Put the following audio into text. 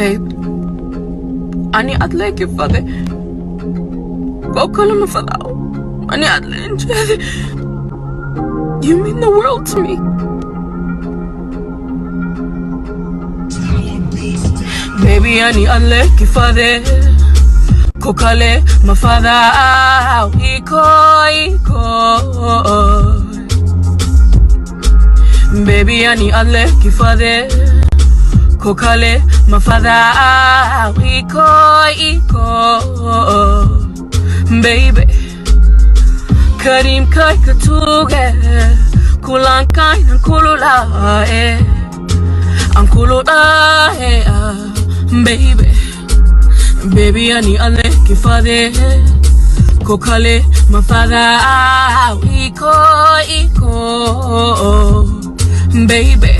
Babe, ani adle kifade. Go call for that. Ani adle injedi. You mean the world to me. Baby, ani adle kifade. Kokale mafada iko. Baby, ani adle kifade. Kokale mafada iko. Baby, Karim kai katuge kulang kai nang kulula ang kulula baby ani ale kifade kokale mafada iko baby